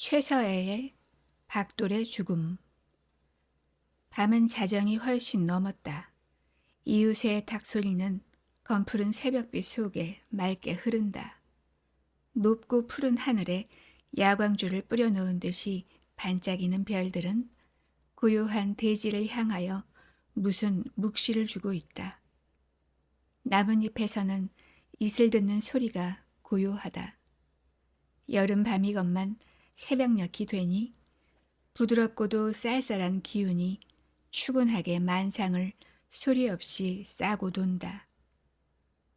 최서애의 박돌의 죽음. 밤은 자정이 훨씬 넘었다. 이웃의 닭소리는 검푸른 새벽빛 속에 맑게 흐른다. 높고 푸른 하늘에 야광줄을 뿌려놓은 듯이 반짝이는 별들은 고요한 대지를 향하여 무슨 묵시를 주고 있다. 나뭇잎에서는 이슬 듣는 소리가 고요하다. 여름 밤이건만 새벽녘이 되니 부드럽고도 쌀쌀한 기운이 추근하게 만상을 소리 없이 싸고 돈다.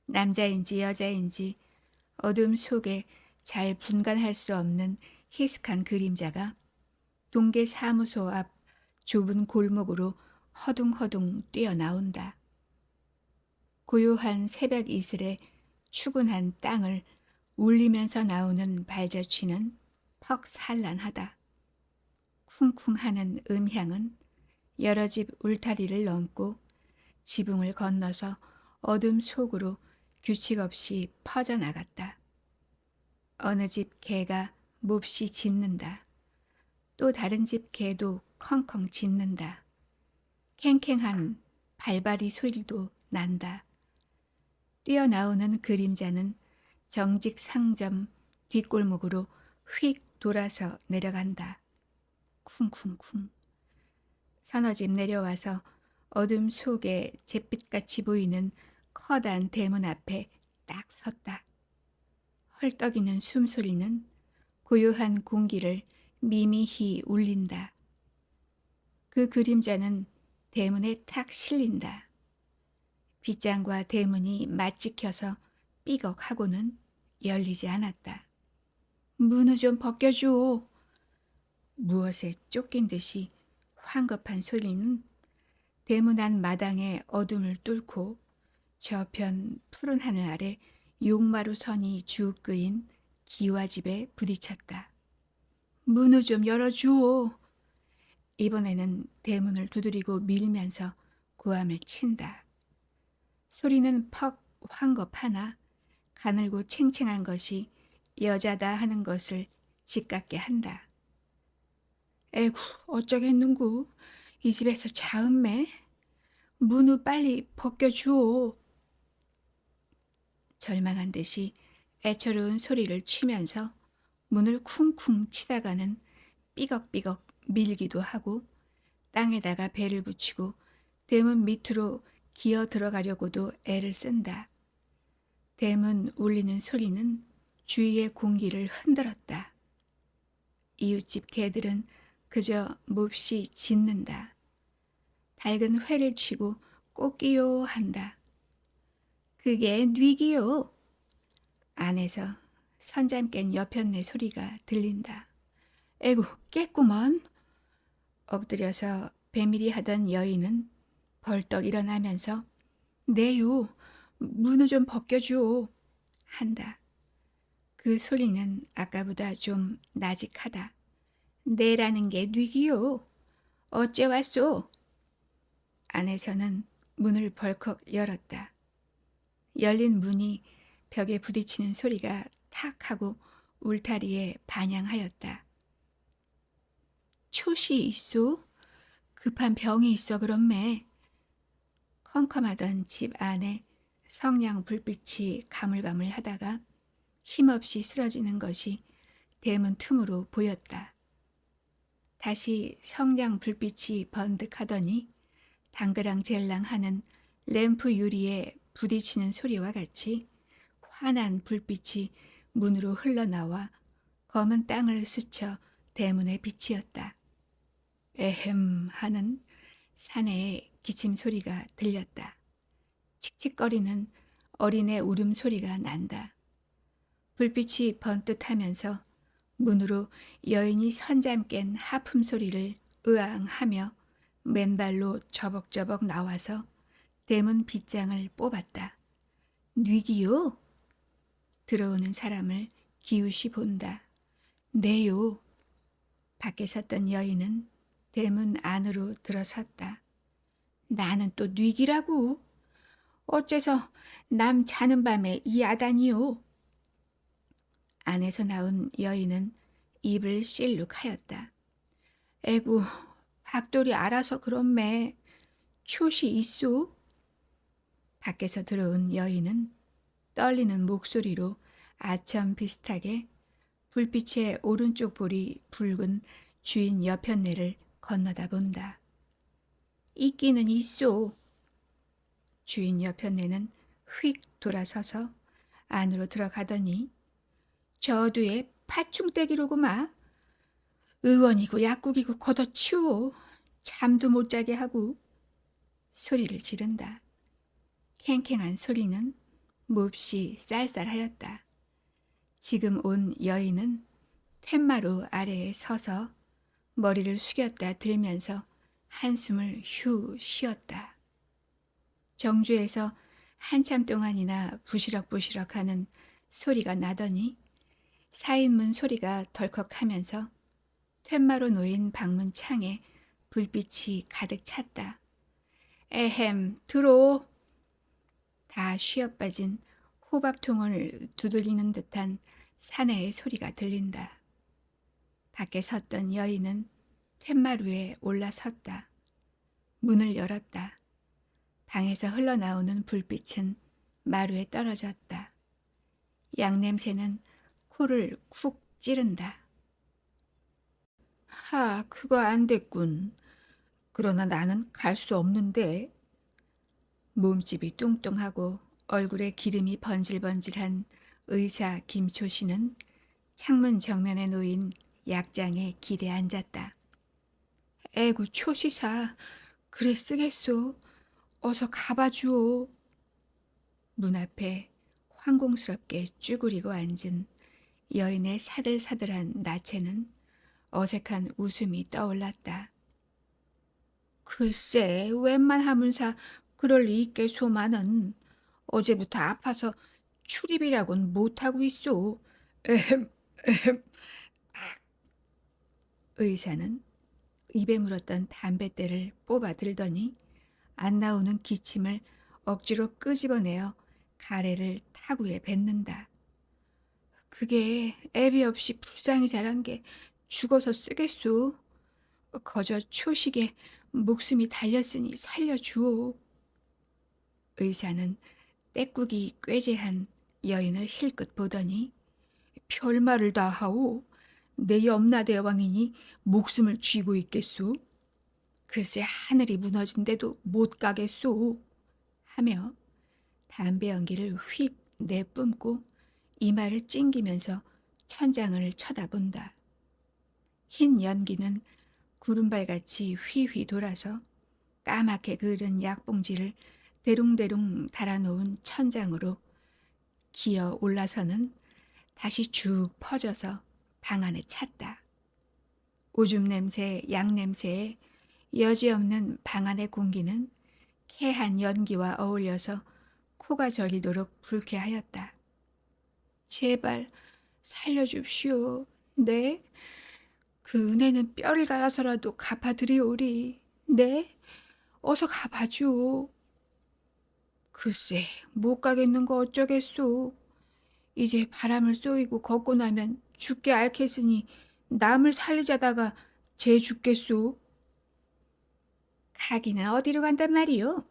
남자인지 여자인지 어둠 속에 잘 분간할 수 없는 희슥한 그림자가 동계 사무소 앞 좁은 골목으로 허둥허둥 뛰어나온다. 고요한 새벽 이슬에 추근한 땅을 울리면서 나오는 발자취는 퍽 산란하다. 쿵쿵하는 음향은 여러 집 울타리를 넘고 지붕을 건너서 어둠 속으로 규칙 없이 퍼져나갔다. 어느 집 개가 몹시 짖는다. 또 다른 집 개도 컹컹 짖는다. 캥캥한 발바리 소리도 난다. 뛰어나오는 그림자는 정직 상점 뒷골목으로 휙 돌아서 내려간다. 쿵쿵쿵. 서너 집 내려와서 어둠 속에 잿빛같이 보이는 커다란 대문 앞에 딱 섰다. 헐떡이는 숨소리는 고요한 공기를 미미히 울린다. 그 그림자는 대문에 탁 실린다. 빗장과 대문이 맞찍혀서 삐걱하고는 열리지 않았다. 문을 좀 벗겨주오. 무엇에 쫓긴 듯이 황급한 소리는 대문 안 마당의 어둠을 뚫고 저편 푸른 하늘 아래 용마루 선이 쭉 끄인 기와집에 부딪혔다. 문을 좀 열어주오. 이번에는 대문을 두드리고 밀면서 고함을 친다. 소리는 퍽 황급하나 가늘고 챙챙한 것이 여자다 하는 것을 짓같게 한다. 에구 어쩌겠는구. 이 집에서 자음매. 문을 빨리 벗겨주오. 절망한 듯이 애처로운 소리를 치면서 문을 쿵쿵 치다가는 삐걱삐걱 밀기도 하고 땅에다가 배를 붙이고 대문 밑으로 기어 들어가려고도 애를 쓴다. 대문 울리는 소리는 주위의 공기를 흔들었다. 이웃집 개들은 그저 몹시 짖는다. 밝은 회를 치고 꼬끼요 한다. 그게 뉘기요. 안에서 선잠 깬 여편네 소리가 들린다. 에구 깼구먼. 엎드려서 배밀이 하던 여인은 벌떡 일어나면서 네요. 문을 좀 벗겨주오. 한다. 그 소리는 아까보다 좀 나직하다. 네라는 게 뉘기요. 어째 왔소? 안에서는 문을 벌컥 열었다. 열린 문이 벽에 부딪히는 소리가 탁 하고 울타리에 반향하였다. 촛이 있소? 급한 병이 있어 그렇매. 컴컴하던 집 안에 성냥 불빛이 가물가물하다가 힘없이 쓰러지는 것이 대문 틈으로 보였다. 다시 성냥 불빛이 번득하더니 당그랑젤랑하는 램프 유리에 부딪히는 소리와 같이 환한 불빛이 문으로 흘러나와 검은 땅을 스쳐 대문에 비치었다. 에헴 하는 사내의 기침 소리가 들렸다. 칙칙거리는 어린애 울음소리가 난다. 불빛이 번뜩하면서 문으로 여인이 선잠 깬 하품 소리를 으앙하며 맨발로 저벅저벅 나와서 대문 빗장을 뽑았다. 뉘기요? 들어오는 사람을 기웃이 본다. 네요. 밖에 섰던 여인은 대문 안으로 들어섰다. 나는 또 뉘기라고. 어째서 남 자는 밤에 이 야단이요. 안에서 나온 여인은 입을 실룩하였다. 에구, 박돌이 알아서 그런매. 숏이 있소? 밖에서 들어온 여인은 떨리는 목소리로 아첨 비슷하게 불빛의 오른쪽 볼이 붉은 주인 여편네를 건너다 본다. 있기는 있소. 주인 여편네는 휙 돌아서서 안으로 들어가더니 저 뒤에 파충떼기로구마. 의원이고 약국이고 걷어치워. 잠도 못 자게 하고 소리를 지른다. 캥캥한 소리는 몹시 쌀쌀하였다. 지금 온 여인은 툇마루 아래에 서서 머리를 숙였다 들면서 한숨을 휴 쉬었다. 정주에서 한참 동안이나 부시럭부시럭하는 소리가 나더니 사인문 소리가 덜컥하면서 툇마루 놓인 방문 창에 불빛이 가득 찼다. 에헴, 들어. 다 쉬어빠진 호박통을 두들리는 듯한 사내의 소리가 들린다. 밖에 섰던 여인은 툇마루에 올라섰다. 문을 열었다. 방에서 흘러나오는 불빛은 마루에 떨어졌다. 양냄새는 코를 쿡 찌른다. 하, 그거 안 됐군. 그러나 나는 갈 수 없는데. 몸집이 뚱뚱하고 얼굴에 기름이 번질번질한 의사 김초 씨는 창문 정면에 놓인 약장에 기대 앉았다. 에구 초시사, 그래 쓰겠소. 어서 가봐주오. 문 앞에 황공스럽게 쭈그리고 앉은 여인의 사들사들한 나체는 어색한 웃음이 떠올랐다. 글쎄, 웬만하문사 그럴 리 있겠소마는 어제부터 아파서 출입이라곤 못하고 있소. 에헴, 에헴. 의사는 입에 물었던 담뱃대를 뽑아 들더니 안 나오는 기침을 억지로 끄집어내어 가래를 타구에 뱉는다. 그게 애비 없이 불쌍히 자란 게 죽어서 쓰겠소. 거저 초식에 목숨이 달렸으니 살려주오. 의사는 떼꾸기 꾀재한 여인을 힐끗 보더니 별말을 다 하오. 내 염라대왕이니 목숨을 쥐고 있겠소. 글쎄 하늘이 무너진데도 못 가겠소. 하며 담배 연기를 휙 내뿜고 이마를 찡기면서 천장을 쳐다본다. 흰 연기는 구름발같이 휘휘 돌아서 까맣게 그을은 약봉지를 대롱대롱 달아놓은 천장으로 기어 올라서는 다시 쭉 퍼져서 방 안에 찼다. 오줌 냄새, 약 냄새에 여지없는 방 안의 공기는 캐한 연기와 어울려서 코가 저리도록 불쾌하였다. 제발 살려줍시오. 네? 그 은혜는 뼈를 갈아서라도 갚아드리오리. 네? 어서 가봐주오. 글쎄 못 가겠는 거 어쩌겠소. 이제 바람을 쏘이고 걷고 나면 죽게 앓겠으니 남을 살리자다가 쟤 죽겠소. 가기는 어디로 간단 말이오?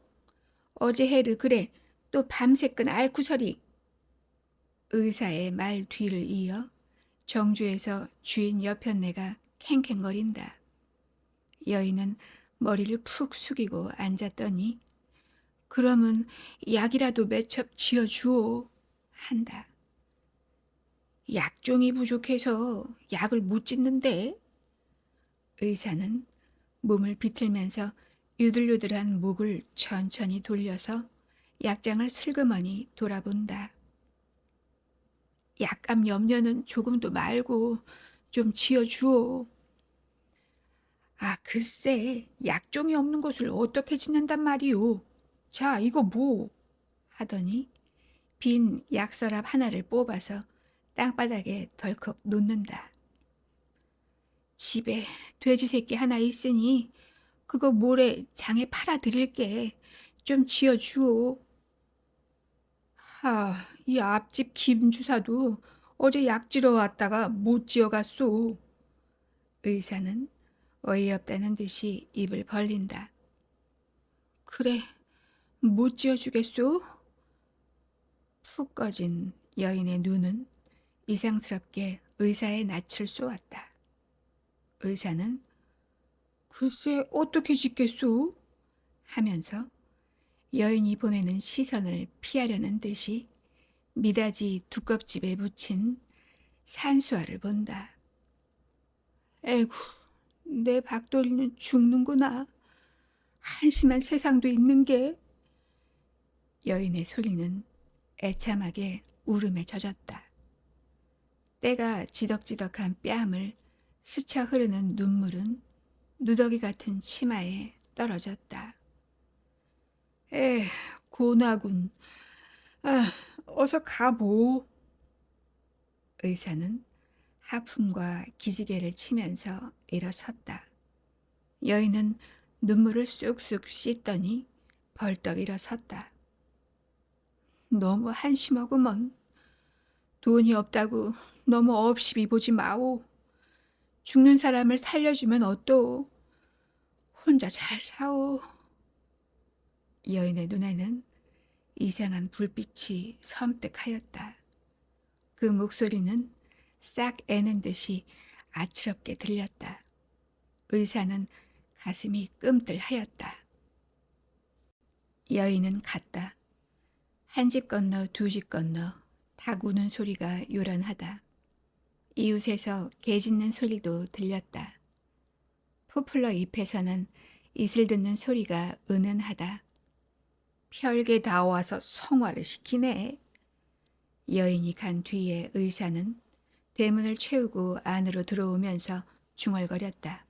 어제 해를 그래 또 밤새끈 앓고서리. 의사의 말 뒤를 이어 정주에서 주인 여편네가 캥캥거린다. 여인은 머리를 푹 숙이고 앉았더니 그러면 약이라도 몇 첩 지어주오 한다. 약종이 부족해서 약을 못 짓는데. 의사는 몸을 비틀면서 유들유들한 목을 천천히 돌려서 약장을 슬그머니 돌아본다. 약감 염려는 조금도 말고 좀 지어주오. 아 글쎄 약종이 없는 것을 어떻게 짓는단 말이오. 자 이거 뭐 하더니 빈 약서랍 하나를 뽑아서 땅바닥에 덜컥 놓는다. 집에 돼지 새끼 하나 있으니 그거 모레 장에 팔아드릴게. 좀 지어주오. 하, 이 앞집 김 주사도 어제 약 지러 왔다가 못 지어갔소. 의사는 어이없다는 듯이 입을 벌린다. 그래, 못 지어주겠소? 푹 꺼진 여인의 눈은 이상스럽게 의사의 낯을 쏘았다. 의사는 글쎄 어떻게 짓겠소? 하면서 여인이 보내는 시선을 피하려는 듯이 미닫이 두껍집에 묻힌 산수화를 본다. 에구, 내 박돌이는 죽는구나. 한심한 세상도 있는 게. 여인의 소리는 애참하게 울음에 젖었다. 때가 지덕지덕한 뺨을 스쳐 흐르는 눈물은 누더기 같은 치마에 떨어졌다. 에, 고나군. 아, 어서 가보. 의사는 하품과 기지개를 치면서 일어섰다. 여인은 눈물을 쑥쑥 씻더니 벌떡 일어섰다. 너무 한심하구먼. 돈이 없다고 너무 없이 보지 마오. 죽는 사람을 살려주면 어떠오. 혼자 잘 사오. 여인의 눈에는 이상한 불빛이 섬뜩하였다. 그 목소리는 싹 애는 듯이 아츠럽게 들렸다. 의사는 가슴이 끔틀하였다. 여인은 갔다. 한 집 건너 두 집 건너 닭 우는 소리가 요란하다. 이웃에서 개 짖는 소리도 들렸다. 포플러 잎에서는 이슬 듣는 소리가 은은하다. 별게 다 와서 성화를 시키네. 여인이 간 뒤에 의사는 대문을 채우고 안으로 들어오면서 중얼거렸다.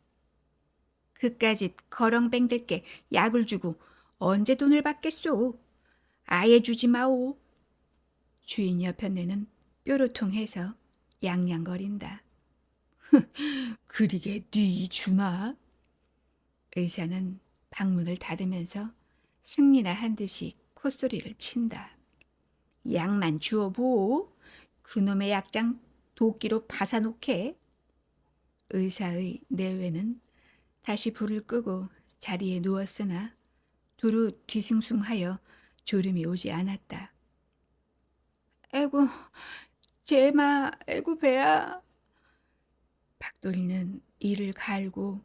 그까짓 거렁뱅들께 약을 주고 언제 돈을 받겠소? 아예 주지 마오. 주인 여편네는 뾰로통해서 양양거린다. 그리게 네 주나? 의사는 방문을 닫으면서 승리나 한 듯이 콧소리를 친다. 약만 주어보. 그놈의 약장 도끼로 파사놓게. 의사의 내외는 다시 불을 끄고 자리에 누웠으나 두루 뒤숭숭하여 졸음이 오지 않았다. 에구, 제마, 에구 배야. 박돌이는 이를 갈고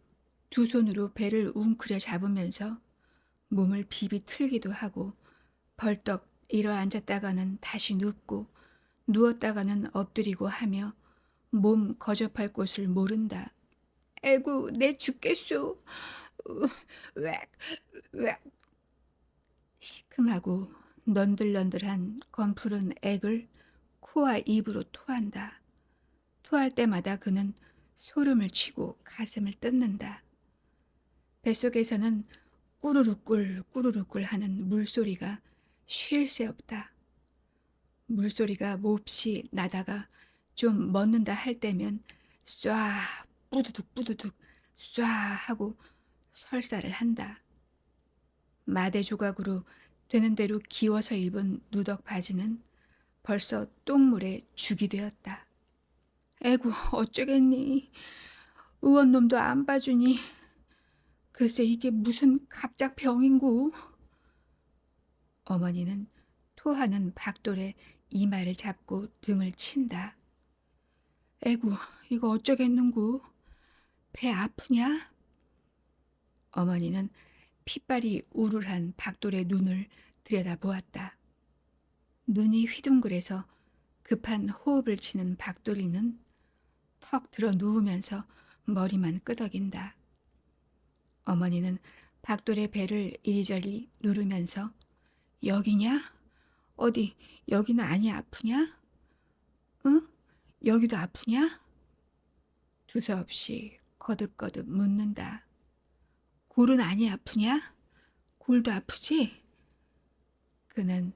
두 손으로 배를 웅크려 잡으면서 몸을 비비 틀기도 하고 벌떡 일어 앉았다가는 다시 눕고 누웠다가는 엎드리고 하며 몸 거접할 곳을 모른다. 에구, 내 죽겠소. 웩, 웩. 시큼하고 넌들넌들한 검푸른 액을 코와 입으로 토한다. 토할 때마다 그는 소름을 치고 가슴을 뜯는다. 뱃속에서는 꾸르륵꿀 꾸르륵꿀 하는 물소리가 쉴 새 없다. 물소리가 몹시 나다가 좀 멎는다 할 때면 쏴 뿌두둑 뿌두둑 쏴 하고 설사를 한다. 마대 조각으로 되는 대로 기워서 입은 누덕 바지는 벌써 똥물에 죽이 되었다. 에구 어쩌겠니. 의원놈도 안 봐주니. 글쎄 이게 무슨 갑작 병인구. 어머니는 토하는 박돌의 이마를 잡고 등을 친다. 에구 이거 어쩌겠는구. 배 아프냐? 어머니는 핏발이 우울한 박돌의 눈을 들여다보았다. 눈이 휘둥그레서 급한 호흡을 치는 박돌이는 턱 들어 누우면서 머리만 끄덕인다. 어머니는 박돌의 배를 이리저리 누르면서 여기냐? 어디 여기는 아니 아프냐? 응? 여기도 아프냐? 두서없이 거듭거듭 묻는다. 골은 아니 아프냐? 골도 아프지? 그는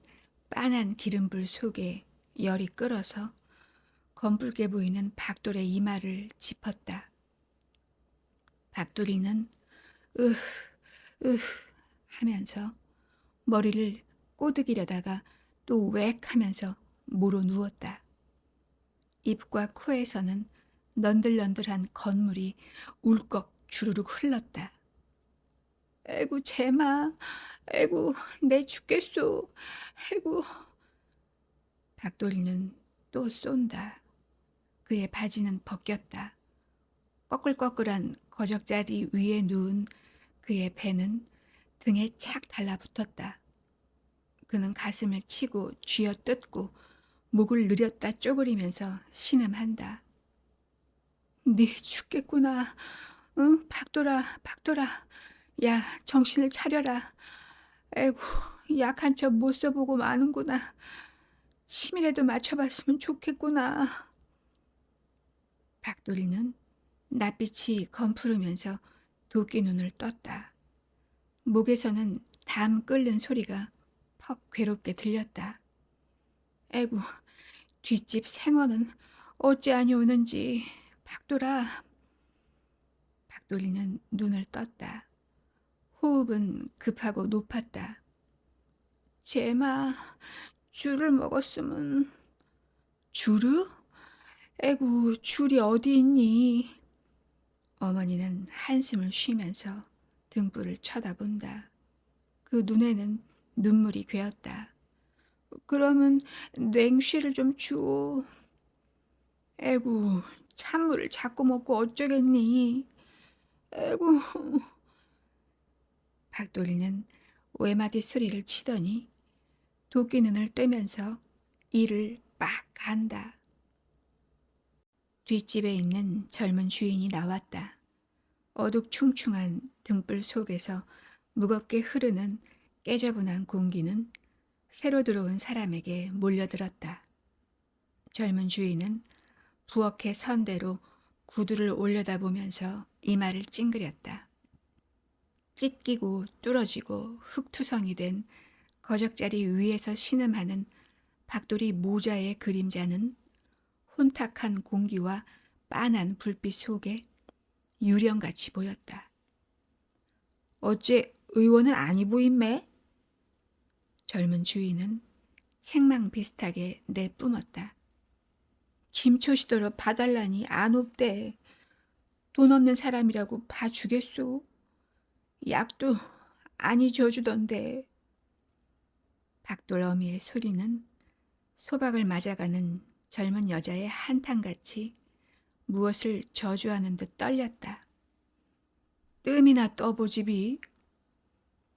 빤한 기름불 속에 열이 끓어서 검붉게 보이는 박돌의 이마를 짚었다. 박돌이는 으흐 으흐 하면서 머리를 꼬드기려다가 또 웩 하면서 모로 누웠다. 입과 코에서는 넌들넌들한 건물이 울컥 주르륵 흘렀다. "아이고 제마. 아이고 내 죽겠소. 아이고." 닭도리는 또 쏜다. 그의 바지는 벗겼다. 꺼끌꺼끌한 거적자리 위에 누운 그의 배는 등에 착 달라붙었다. 그는 가슴을 치고 쥐어뜯고 목을 느렸다 쪼그리면서 신음한다. "네 죽겠구나. 응? 박돌아, 박돌아. 야, 정신을 차려라. 아이고, 약한 척 못 써보고 마는구나. 침이라도 맞춰봤으면 좋겠구나." 박돌이는 낯빛이 검푸르면서 도끼 눈을 떴다. 목에서는 담 끓는 소리가 퍽 괴롭게 들렸다. 아이고, 뒷집 생원은 어찌 아니오는지. 박돌아. 박돌이는 눈을 떴다. 호흡은 급하고 높았다. 제마, 쥐를 먹었으면. 쥐르? 아이고, 쥐이 어디 있니? 어머니는 한숨을 쉬면서 등불을 쳐다본다. 그 눈에는 눈물이 괴었다. 그러면 냉쉬를 좀 주오. 아이고, 찬물을 자꾸 먹고 어쩌겠니? 아이고. 박돌이는 외마디 소리를 치더니 도끼 눈을 떼면서 이를 막 간다. 뒷집에 있는 젊은 주인이 나왔다. 어둑충충한 등불 속에서 무겁게 흐르는 깨저분한 공기는 새로 들어온 사람에게 몰려들었다. 젊은 주인은 부엌에 선 대로 구두를 올려다보면서 이마를 찡그렸다. 찢기고 뚫어지고 흙투성이 된 거적자리 위에서 신음하는 박돌이 모자의 그림자는 혼탁한 공기와 빤한 불빛 속에 유령같이 보였다. 어째 의원은 아니 보임매? 젊은 주인은 책망 비슷하게 내뿜었다. 김초시더러 봐달라니 안 옵대. 돈 없는 사람이라고 봐주겠소. 약도 아니 줘주던데. 박돌 어미의 소리는 소박을 맞아가는 젊은 여자의 한탄같이 무엇을 저주하는 듯 떨렸다. 뜸이나 떠보지비.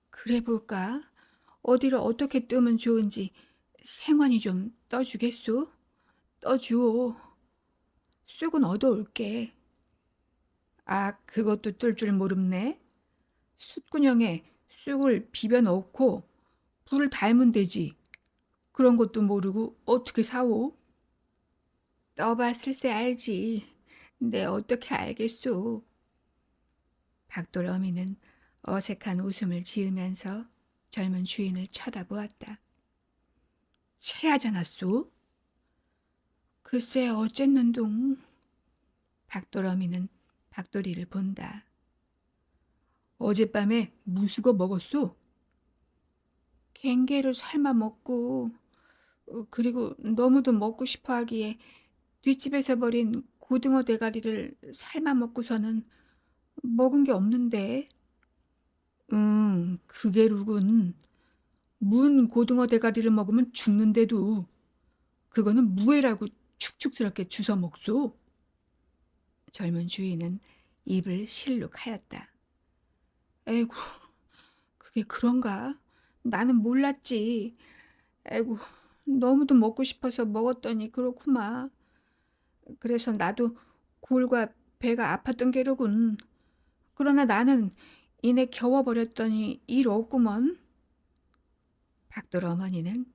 그래 볼까? 어디를 어떻게 뜨면 좋은지 생환이 좀 떠주겠소? 떠주오. 쑥은 얻어올게. 아, 그것도 뜰 줄 모릅네. 숯구녕에 쑥을 비벼 넣고 불을 달면 되지. 그런 것도 모르고 어떻게 사오? 떠봐 슬세 알지. 내 어떻게 알겠소. 박돌 어미는 어색한 웃음을 지으면서 젊은 주인을 쳐다보았다. 체하잖았소? 글쎄 어쨌는동. 박돌 어미는 박돌이를 본다. 어젯밤에 무수거 먹었소? 갱게를 삶아 먹고 그리고 너무도 먹고 싶어 하기에 뒷집에서 버린 고등어 대가리를 삶아 먹고서는 먹은 게 없는데. 그게루군. 문 고등어 대가리를 먹으면 죽는데도 그거는 무해라고 축축스럽게 주워 먹소. 젊은 주인은 입을 실룩하였다. 에이구, 그게 그런가? 나는 몰랐지. 에이구, 너무도 먹고 싶어서 먹었더니 그렇구마. 그래서 나도 골과 배가 아팠던 게로군. 그러나 나는 이내 겨워버렸더니 일 없구먼. 박돌 어머니는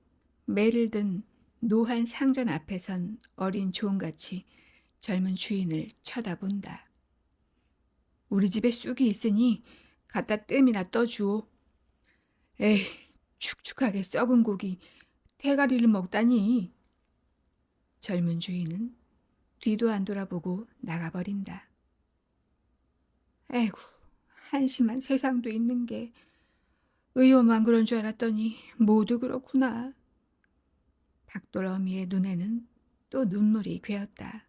매를 든 노한 상전 앞에 선 어린 종같이 젊은 주인을 쳐다본다. 우리 집에 쑥이 있으니 갖다 뜸이나 떠주오. 에이, 축축하게 썩은 고기 대가리를 먹다니. 젊은 주인은 뒤도 안 돌아보고 나가버린다. 에이구, 한심한 세상도 있는 게 의원만 그런 줄 알았더니 모두 그렇구나. 박돌 어미의 눈에는 또 눈물이 괴었다.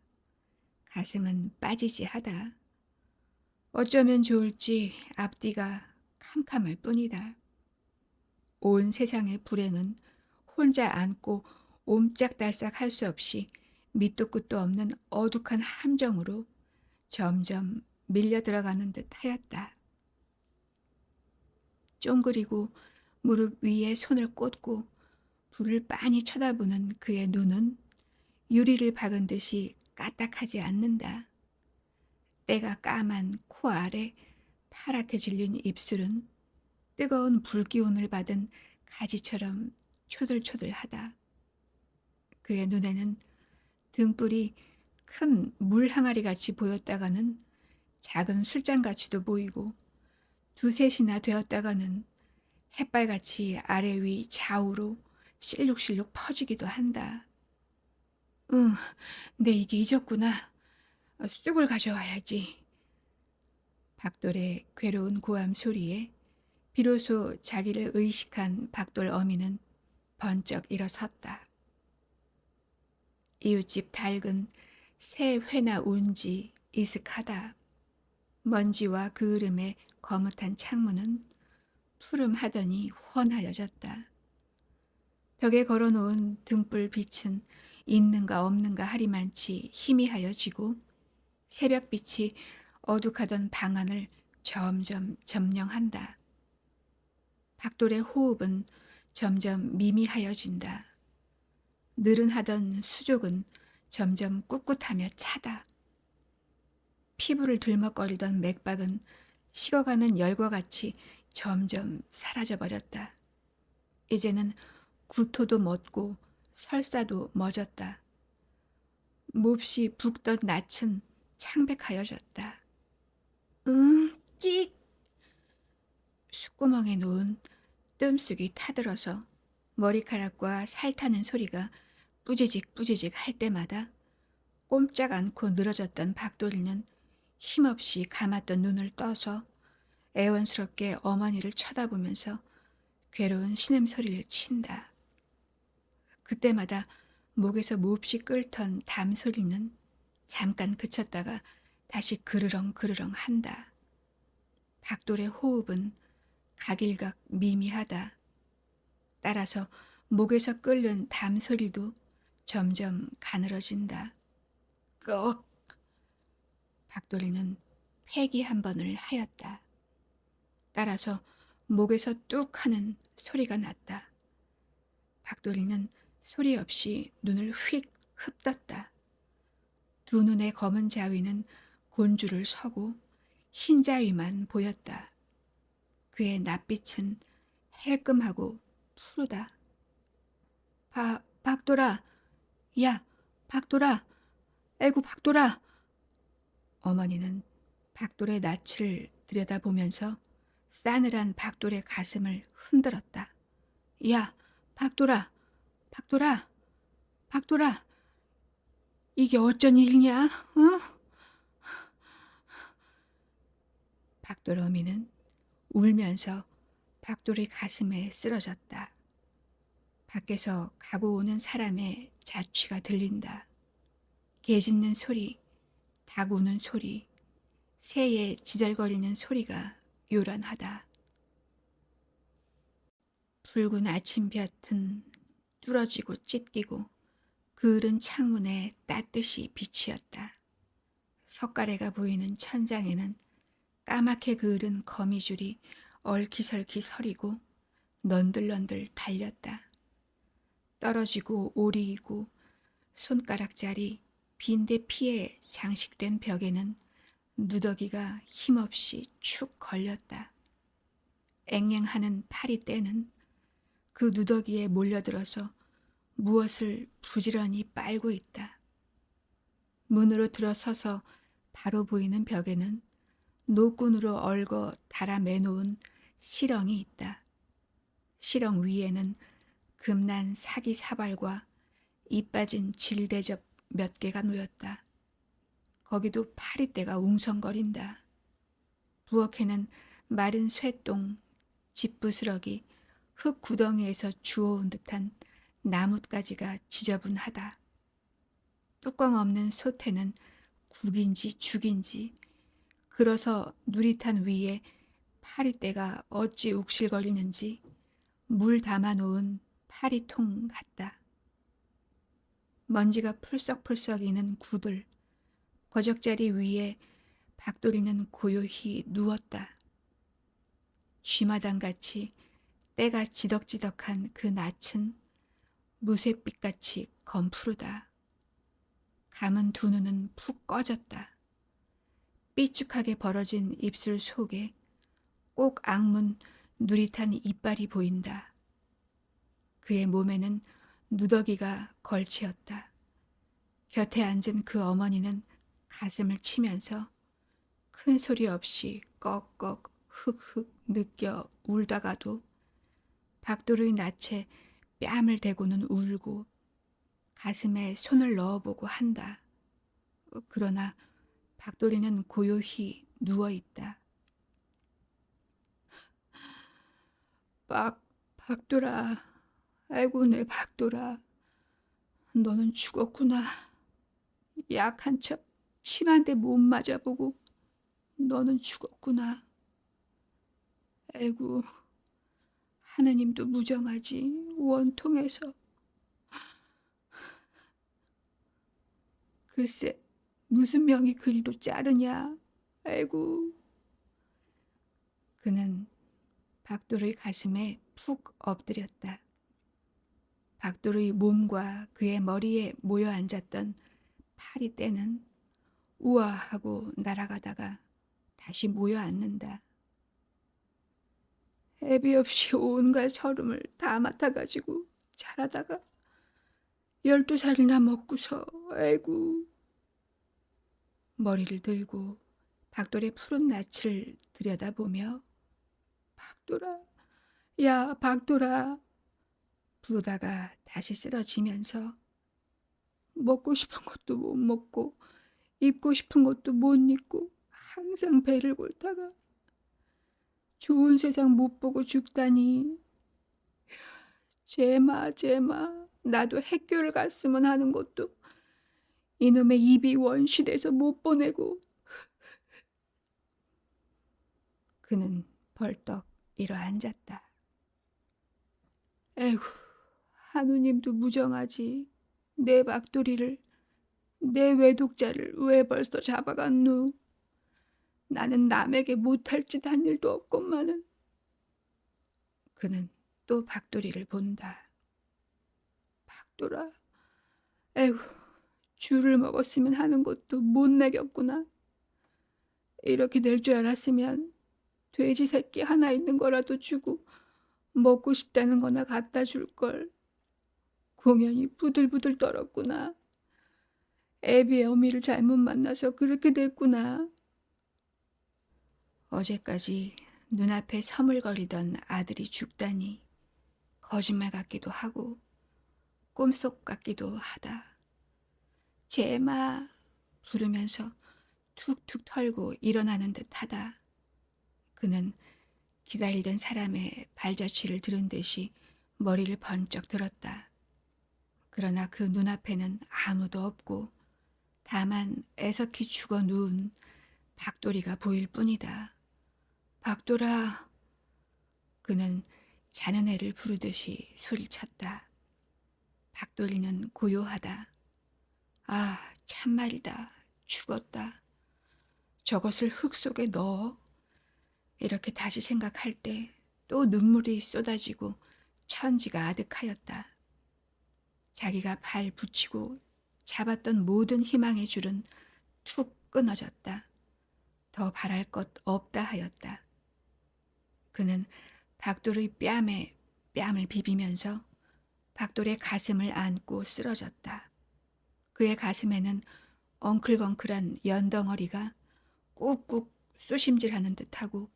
가슴은 빠지지하다. 어쩌면 좋을지 앞뒤가 캄캄할 뿐이다. 온 세상의 불행은 혼자 안고 옴짝달싹 할 수 없이 밑도 끝도 없는 어둑한 함정으로 점점 밀려 들어가는 듯 하였다. 쫑그리고 무릎 위에 손을 꽂고 불을 빤히 쳐다보는 그의 눈은 유리를 박은 듯이 까딱하지 않는다. 때가 까만 코 아래 파랗게 질린 입술은 뜨거운 불기운을 받은 가지처럼 초들초들하다. 그의 눈에는 등불이 큰 물항아리 같이 보였다가는 작은 술잔 같이도 보이고 두셋이나 되었다가는 햇발같이 아래 위 좌우로 실룩실룩 퍼지기도 한다. 응, 내 이게 잊었구나. 쑥을 가져와야지. 박돌의 괴로운 고함 소리에 비로소 자기를 의식한 박돌 어미는 번쩍 일어섰다. 이웃집 닭은 새 회나 운지 이슥하다. 먼지와 그을음에 거뭇한 창문은 푸름하더니 훤하여졌다. 벽에 걸어놓은 등불 빛은 있는가 없는가 하리만치 희미하여지고 새벽빛이 어둑하던 방안을 점점 점령한다. 박돌의 호흡은 점점 미미하여진다. 느른하던 수족은 점점 꿋꿋하며 차다. 피부를 들먹거리던 맥박은 식어가는 열과 같이 점점 사라져버렸다. 이제는 구토도 멎고 설사도 멎었다. 몹시 붓던 낯은 창백하여졌다. 끽! 숫구멍에 놓은 뜸쑥이 타들어서 머리카락과 살타는 소리가 뿌지직 뿌지직 할 때마다 꼼짝 않고 늘어졌던 박돌이는 힘없이 감았던 눈을 떠서 애원스럽게 어머니를 쳐다보면서 괴로운 신음소리를 친다. 그때마다 목에서 몹시 끓던 담소리는 잠깐 그쳤다가 다시 그르렁 그르렁 한다. 박돌의 호흡은 각일각 미미하다. 따라서 목에서 끓는 담소리도 점점 가늘어진다. 꺽! 박돌이는 패기 한 번을 하였다. 따라서 목에서 뚝 하는 소리가 났다. 박돌이는 소리 없이 눈을 휙 흡떴다. 두 눈의 검은 자위는 곤주를 서고 흰 자위만 보였다. 그의 낯빛은 헬끔하고 푸르다. 박돌아! 야, 박돌아! 아이고, 박돌아! 어머니는 박돌의 낯을 들여다보면서 싸늘한 박돌의 가슴을 흔들었다. 야, 박돌아! 박돌아! 박돌아! 이게 어쩐 일이냐? 어? 박돌 어미는 울면서 박돌의 가슴에 쓰러졌다. 밖에서 가고 오는 사람의 자취가 들린다. 개 짖는 소리, 닭 우는 소리, 새의 지절거리는 소리가 요란하다. 붉은 아침볕은 뚫어지고 찢기고 그을은 창문에 따뜻이 비치었다. 석가래가 보이는 천장에는 까맣게 그을은 거미줄이 얼키설키 서리고 넌들넌들 달렸다. 떨어지고 오리이고 손가락짜리 빈대 피에 장식된 벽에는 누더기가 힘없이 축 걸렸다. 앵앵하는 파리떼는 그 누더기에 몰려들어서 무엇을 부지런히 빨고 있다. 문으로 들어서서 바로 보이는 벽에는 노끈으로 얽어 달아 매놓은 시렁이 있다. 시렁 위에는 금난 사기 사발과 이 빠진 질대접 몇 개가 놓였다. 거기도 파리떼가 웅성거린다. 부엌에는 마른 쇠똥, 집부스러기, 흙 구덩이에서 주워온 듯한 나뭇가지가 지저분하다. 뚜껑 없는 솥에는 국인지 죽인지, 그러서 누리탄 위에 파리떼가 어찌 욱실거리는지 물 담아놓은 파리통 같다. 먼지가 풀썩풀썩 이는 구들, 거적자리 위에 박돌이는 고요히 누웠다. 쥐마장같이 때가 지덕지덕한 그 낯은 무쇠빛같이 검푸르다. 감은 두 눈은 푹 꺼졌다. 삐죽하게 벌어진 입술 속에 꼭 앙문 누릿한 이빨이 보인다. 그의 몸에는 누더기가 걸치었다. 곁에 앉은 그 어머니는 가슴을 치면서 큰 소리 없이 꺽꺽 흑흑 느껴 울다가도 박도르의 낯에 뺨을 대고는 울고 가슴에 손을 넣어보고 한다. 그러나 박도리는 고요히 누워있다. 박돌아, 아이고 내 박돌아, 너는 죽었구나. 약한 척 심한데 못 맞아보고 너는 죽었구나. 아이고, 하느님도 무정하지. 원통해서. 글쎄 무슨 명이 그리도 자르냐. 아이고. 그는 박돌의 가슴에 푹 엎드렸다. 박돌의 몸과 그의 머리에 모여 앉았던 파리떼는 우아하고 날아가다가 다시 모여 앉는다. 애비 없이 온갖 서름을 다 맡아가지고 자라다가 12살이나 먹고서 아이고. 머리를 들고 박돌의 푸른 낯을 들여다보며 박돌아, 야 박돌아 부르다가 다시 쓰러지면서 먹고 싶은 것도 못 먹고 입고 싶은 것도 못 입고 항상 배를 골다가 좋은 세상 못 보고 죽다니. 제마 나도 핵교를 갔으면 하는 것도 이놈의 입이 원시돼서 못 보내고. 그는 벌떡 일어 앉았다. 에휴, 하느님도 무정하지. 내 박돌이를, 내 외독자를 왜 벌써 잡아갔누. 나는 남에게 못할 짓 한 일도 없건만은. 그는 또 박돌이를 본다. 박돌아, 에휴, 쥐를 먹었으면 하는 것도 못 먹였구나. 이렇게 될 줄 알았으면 돼지 새끼 하나 있는 거라도 주고 먹고 싶다는 거나 갖다 줄걸. 공연히 부들부들 떨었구나. 애비의 어미를 잘못 만나서 그렇게 됐구나. 어제까지 눈앞에 서물거리던 아들이 죽다니 거짓말 같기도 하고 꿈속 같기도 하다. 제마 부르면서 툭툭 털고 일어나는 듯하다. 그는 기다리던 사람의 발자취를 들은 듯이 머리를 번쩍 들었다. 그러나 그 눈앞에는 아무도 없고 다만 애석히 죽어 누운 박돌이가 보일 뿐이다. 박돌아. 그는 자는 애를 부르듯이 소리쳤다. 박돌이는 고요하다. 아, 참말이다. 죽었다. 저것을 흙 속에 넣어. 이렇게 다시 생각할 때 또 눈물이 쏟아지고 천지가 아득하였다. 자기가 발 붙이고 잡았던 모든 희망의 줄은 툭 끊어졌다. 더 바랄 것 없다 하였다. 그는 박돌의 뺨에 뺨을 비비면서 박돌의 가슴을 안고 쓰러졌다. 그의 가슴에는 엉클벙클한 연덩어리가 꾹꾹 쑤심질하는 듯하고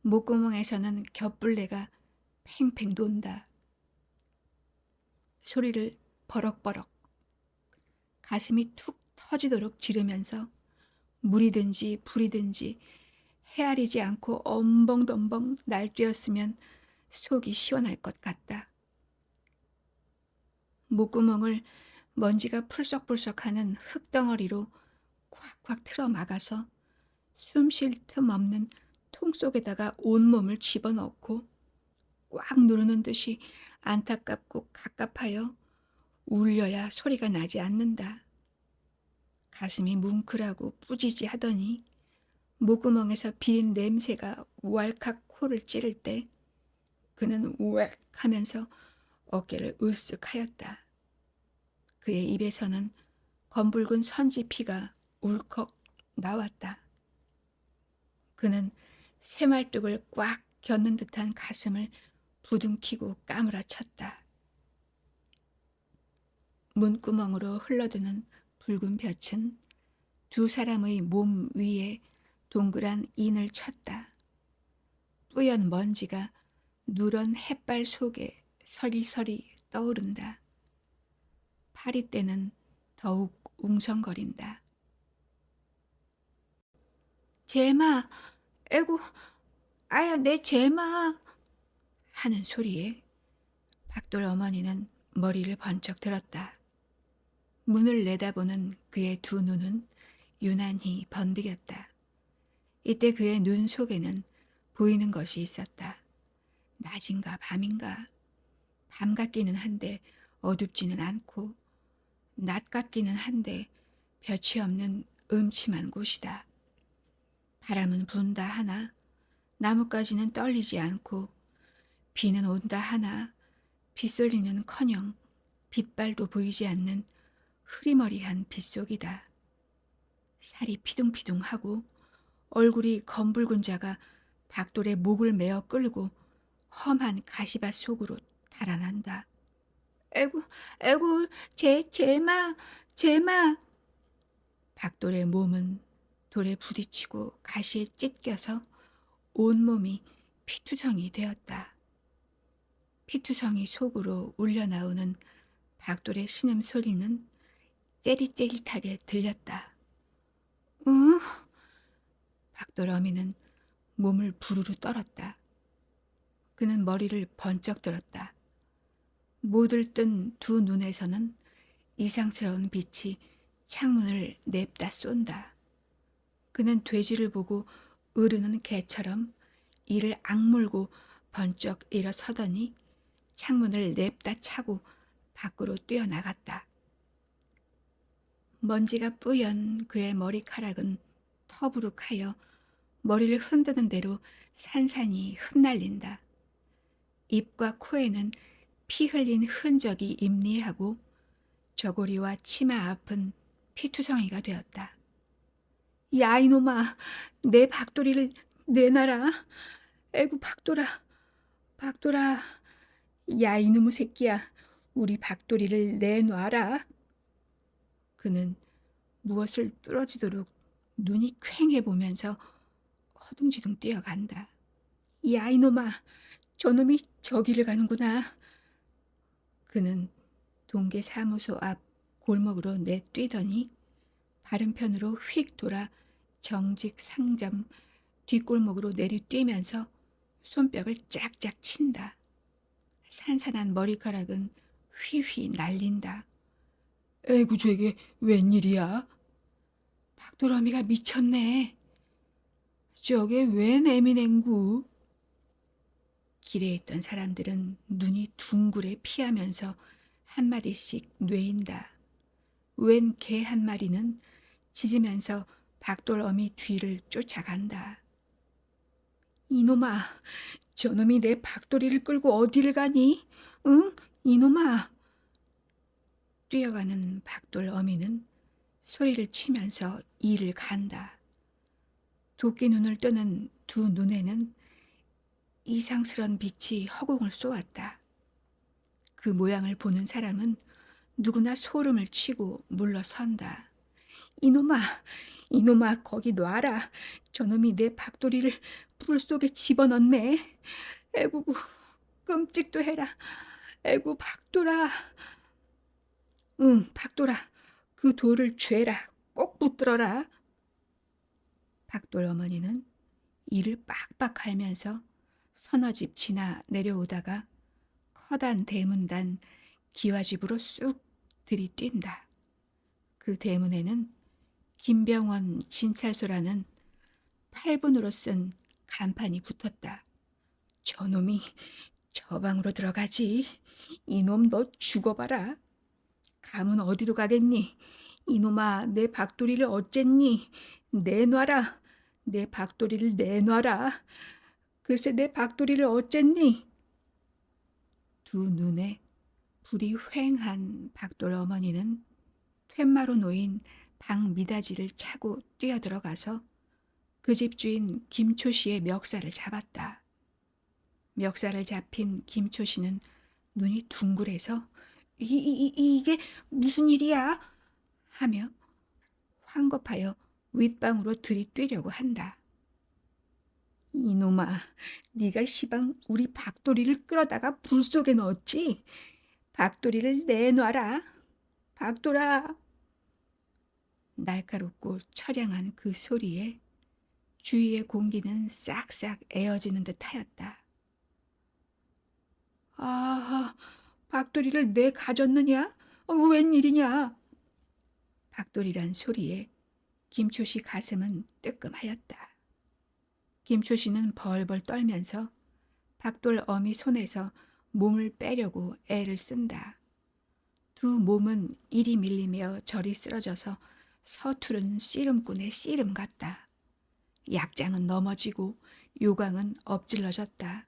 목구멍에서는 겹불레가 팽팽 돈다. 소리를 버럭버럭 가슴이 툭 터지도록 지르면서 물이든지 불이든지 헤아리지 않고 엄벙덤벙 날뛰었으면 속이 시원할 것 같다. 목구멍을 먼지가 풀썩풀썩하는 흙덩어리로 콱콱 틀어 막아서 숨 쉴 틈 없는 통 속에다가 온몸을 집어넣고 꽉 누르는 듯이 안타깝고 갑갑하여 울려야 소리가 나지 않는다. 가슴이 뭉클하고 뿌지지하더니 목구멍에서 비린 냄새가 왈칵 코를 찌를 때 그는 우엑 하면서 어깨를 으쓱하였다. 그의 입에서는 검붉은 선지 피가 울컥 나왔다. 그는 새말뚝을 꽉 겨눈 듯한 가슴을 부둥키고 까무라쳤다. 문구멍으로 흘러드는 붉은 볕은 두 사람의 몸 위에 동그란 인을 쳤다. 뿌연 먼지가 누런 햇발 속에 서리서리 떠오른다. 파리떼는 더욱 웅성거린다. 제마, 에고, 아야 내 제마 하는 소리에 박돌 어머니는 머리를 번쩍 들었다. 문을 내다보는 그의 두 눈은 유난히 번득였다. 이때 그의 눈 속에는 보이는 것이 있었다. 낮인가 밤인가. 밤 같기는 한데 어둡지는 않고 낮 같기는 한데 볕이 없는 음침한 곳이다. 바람은 분다 하나 나뭇가지는 떨리지 않고 비는 온다 하나 빗소리는커녕 빗발도 보이지 않는 흐리머리한 빗속이다. 살이 피둥피둥하고 얼굴이 검붉은 자가 박돌의 목을 메어 끌고 험한 가시밭 속으로 달아난다. 에구, 에구, 제마, 제마. 박돌의 몸은 돌에 부딪히고 가시에 찢겨서 온몸이 피투성이 되었다. 피투성이 속으로 울려나오는 박돌의 신음소리는 째릿째릿하게 들렸다. 응? 박돌 어미는 몸을 부르르 떨었다. 그는 머리를 번쩍 들었다. 모들 뜬 두 눈에서는 이상스러운 빛이 창문을 냅다 쏜다. 그는 돼지를 보고 으르는 개처럼 이를 악물고 번쩍 일어서더니 창문을 냅다 차고 밖으로 뛰어나갔다. 먼지가 뿌연 그의 머리카락은 터부룩하여 머리를 흔드는 대로 산산이 흩날린다. 입과 코에는 피 흘린 흔적이 임리하고 저고리와 치마 앞은 피투성이가 되었다. 야 이놈아, 내 박돌이를 내놔라. 에구 박돌아, 박돌아. 야 이놈의 새끼야, 우리 박돌이를 내놔라. 그는 무엇을 뚫어지도록 눈이 퀭해 보면서 허둥지둥 뛰어간다. 야 이놈아, 저놈이 저기를 가는구나. 그는 동계 사무소 앞 골목으로 내뛰더니 바른편으로 휙 돌아 정직 상점 뒷골목으로 내리뛰면서 손뼉을 짝짝 친다. 산산한 머리카락은 휘휘 날린다. 에구 저게 웬일이야? 박도러미가 미쳤네. 저게 웬 애미냉구? 길에 있던 사람들은 눈이 둥그레 피하면서 한마디씩 뇌인다. 웬 개 한 마리는 짖으면서 박돌 어미 뒤를 쫓아간다. 이놈아, 저놈이 내 박돌이를 끌고 어디를 가니? 응? 이놈아. 뛰어가는 박돌 어미는 소리를 치면서 이를 간다. 도끼 눈을 뜨는 두 눈에는 이상스런 빛이 허공을 쏘았다. 그 모양을 보는 사람은 누구나 소름을 치고 물러선다. 이놈아, 이놈아 거기 놔라. 저놈이 내 박돌이를 불 속에 집어넣네. 에구, 끔찍도 해라. 에구 박돌아. 응, 박돌아. 그 돌을 죄라. 꼭 붙들어라. 박돌 어머니는 이를 빡빡 갈면서 서너 집 지나 내려오다가 커다란 대문단 기와집으로 쑥 들이뛴다. 그 대문에는 김병원 진찰소라는 8분으로 쓴 간판이 붙었다. 저놈이 저 방으로 들어가지. 이놈 너 죽어봐라. 감은 어디로 가겠니? 이놈아, 내 박도리를 어쨌니? 내놔라. 내 박도리를 내놔라. 글쎄 내 박도리를 어쨌니? 두 눈에 불이 휑한 박돌 어머니는 퇴마로 놓인 방 미닫이를 차고 뛰어들어가서 그 집 주인 김초 씨의 멱살을 잡았다. 멱살을 잡힌 김초 씨는 눈이 둥글해서 이게 무슨 일이야? 하며 황급하여 윗방으로 들이뛰려고 한다. 이놈아, 네가 시방 우리 박돌이를 끌어다가 불 속에 넣었지? 박돌이를 내놔라. 박돌아. 날카롭고 처량한 그 소리에 주위의 공기는 싹싹 에어지는 듯하였다. 아, 박돌이를 내 가졌느냐? 웬일이냐? 박돌이란 소리에 김초씨 가슴은 뜨끔하였다. 김초씨는 벌벌 떨면서 박돌 어미 손에서 몸을 빼려고 애를 쓴다. 두 몸은 이리 밀리며 저리 쓰러져서 서투른 씨름꾼의 씨름 같다. 약장은 넘어지고 요강은 엎질러졌다.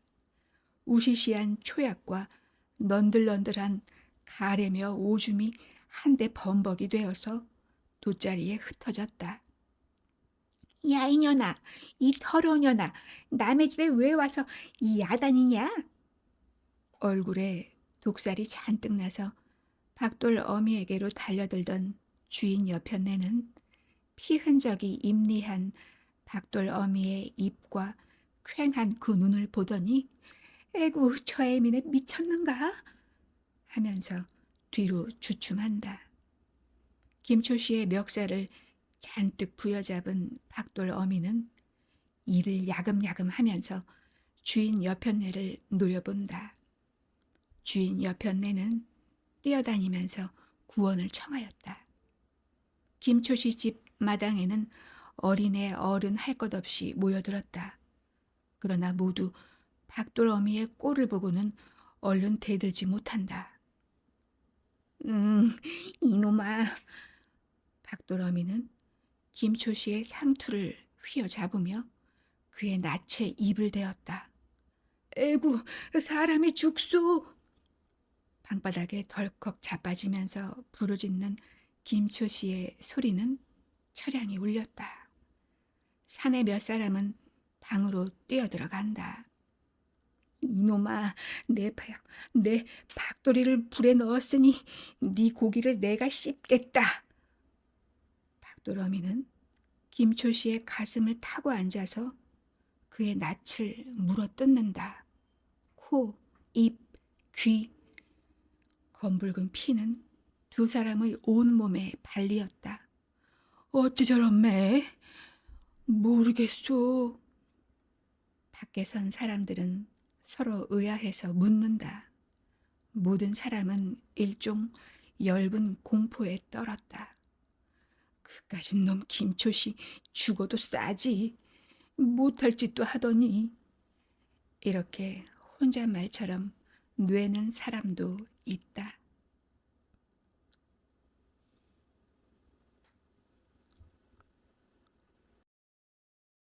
우시시한 초약과 넌들넌들한 가래며 오줌이 한데 범벅이 되어서 돗자리에 흩어졌다. 야 이년아, 이 더러운 년아, 남의 집에 왜 와서 이 야단이냐? 얼굴에 독살이 잔뜩 나서 박돌 어미에게로 달려들던 주인 여편네는 피 흔적이 임리한 박돌 어미의 입과 퀭한 그 눈을 보더니 에구 저 애미네 미쳤는가? 하면서 뒤로 주춤한다. 김초씨의 멱살을 잔뜩 부여잡은 박돌 어미는 이를 야금야금 하면서 주인 여편네를 노려본다. 주인 여편네는 뛰어다니면서 구원을 청하였다. 김초씨 집 마당에는 어린애 어른 할 것 없이 모여들었다. 그러나 모두 박돌 어미의 꼴을 보고는 얼른 대들지 못한다. 이놈아. 박돌 어미는 김초씨의 상투를 휘어잡으며 그의 낯에 입을 대었다. 에구, 사람이 죽소. 방바닥에 덜컥 자빠지면서 부르짖는 김초씨의 소리는 처량히 울렸다. 사내 몇 사람은 방으로 뛰어들어간다. 이놈아, 내 박도리를 불에 넣었으니 네 고기를 내가 씹겠다. 박돌 어미는 김초씨의 가슴을 타고 앉아서 그의 낯을 물어뜯는다. 코, 입, 귀. 검붉은 피는 두 사람의 온몸에 발리었다. 어찌 저런 매? 모르겠소. 밖에 선 사람들은 서로 의아해서 묻는다. 모든 사람은 일종 엷은 공포에 떨었다. 그까진 놈 김초씨 죽어도 싸지. 못할 짓도 하더니. 이렇게 혼잣말처럼 뇌는 사람도 있다.